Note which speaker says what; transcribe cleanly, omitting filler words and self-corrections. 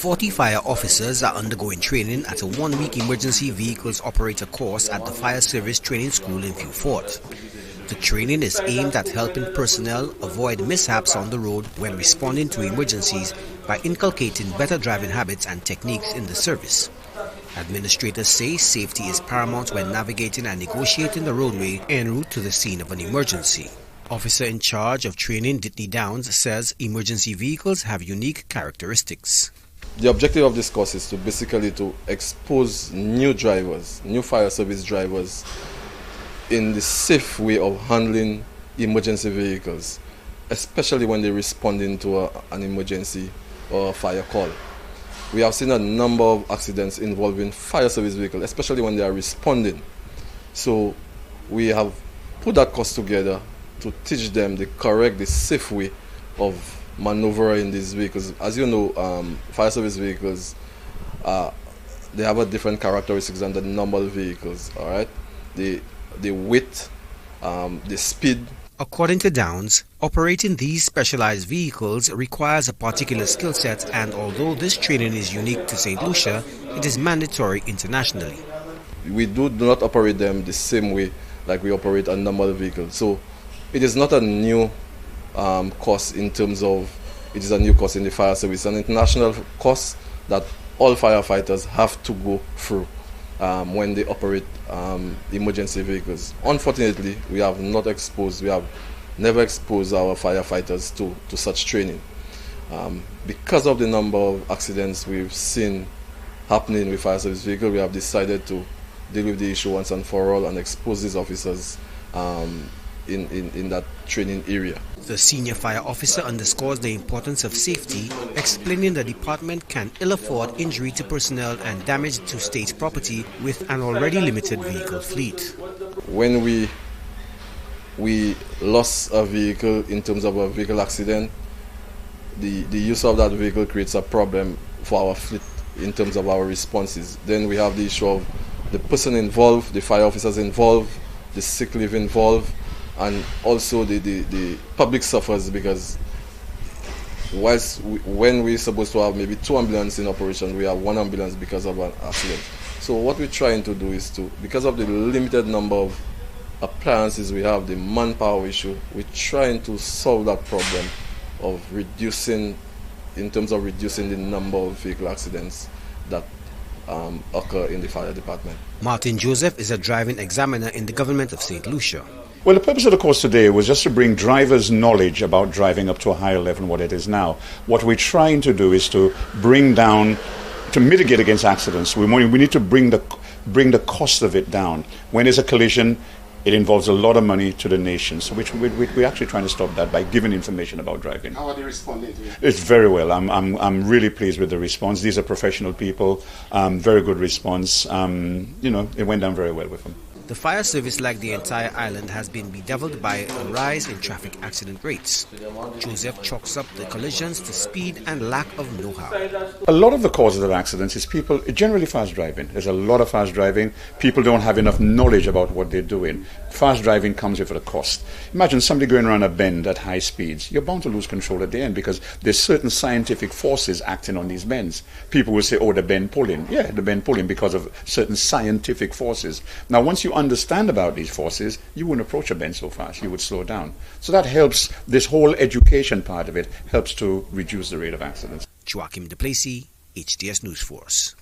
Speaker 1: 40 fire officers are undergoing training at a one-week emergency vehicles operator course at the Fire Service Training School in Vieux Fort. The training is aimed at helping personnel avoid mishaps on the road when responding to emergencies by inculcating better driving habits and techniques in the service. Administrators say safety is paramount when navigating and negotiating the roadway en route to the scene of an emergency. Officer in charge of training, Ditney Downs, says emergency vehicles have unique characteristics.
Speaker 2: The objective of this course is to basically to expose new drivers, new fire service drivers, in the safe way of handling emergency vehicles, especially when they're responding to an emergency or a fire call. We have seen a number of accidents involving fire service vehicles, especially when they are responding. So we have put that course together to teach them the correct, the safe way of maneuvering these vehicles. As you know, fire service vehicles, they have a different characteristics than the normal vehicles, all right? The weight, the speed.
Speaker 1: According to Downs, operating these specialized vehicles requires a particular skill set, and although this training is unique to Saint Lucia, it is mandatory internationally.
Speaker 2: We do not operate them the same way like we operate a normal vehicle. So it is not a new course in terms of, it is a new course in the fire service, an international course that all firefighters have to go through when they operate emergency vehicles. Unfortunately, we have never exposed our firefighters to such training. Because of the number of accidents we've seen happening with fire service vehicles, we have decided to deal with the issue once and for all and expose these officers in that training area.
Speaker 1: The senior fire officer underscores the importance of safety, explaining the department can ill afford injury to personnel and damage to state property with an already limited vehicle fleet.
Speaker 2: When we lost a vehicle in terms of a vehicle accident, the use of that vehicle creates a problem for our fleet in terms of our responses. Then we have the issue of the person involved, the fire officers involved, the sick leave involved, and also the public suffers because when we're supposed to have maybe 2 ambulances in operation, we have 1 ambulance because of an accident. So what we're trying to do is because of the limited number of appliances we have, the manpower issue, we're trying to solve that problem of reducing the number of vehicle accidents that occur in the fire department.
Speaker 1: Martin Joseph is a driving examiner in the government of Saint Lucia.
Speaker 3: Well, the purpose of the course today was just to bring drivers' knowledge about driving up to a higher level than what it is now. What we're trying to do is to bring down, to mitigate against accidents. We need to bring the cost of it down. When there's a collision, it involves a lot of money to the nation. So we're actually trying to stop that by giving information about driving.
Speaker 4: How are they responding to it?
Speaker 3: It's very well. I'm really pleased with the response. These are professional people. Very good response. It went down very well with them.
Speaker 1: The fire service, like the entire island, has been bedeviled by a rise in traffic accident rates. Joseph chalks up the collisions to speed and lack of know-how.
Speaker 3: A lot of the causes of accidents is people, generally fast driving. There's a lot of fast driving. People don't have enough knowledge about what they're doing. Fast driving comes with a cost. Imagine somebody going around a bend at high speeds. You're bound to lose control at the end because there's certain scientific forces acting on these bends. People will say, oh, the bend pulling. Yeah, the bend pulling because of certain scientific forces. Now, once you understand about these forces, you wouldn't approach a bend so fast. You would slow down. So that helps, this whole education part of it helps to reduce the rate of accidents.
Speaker 1: Joachim de Plessis, HTS News Force.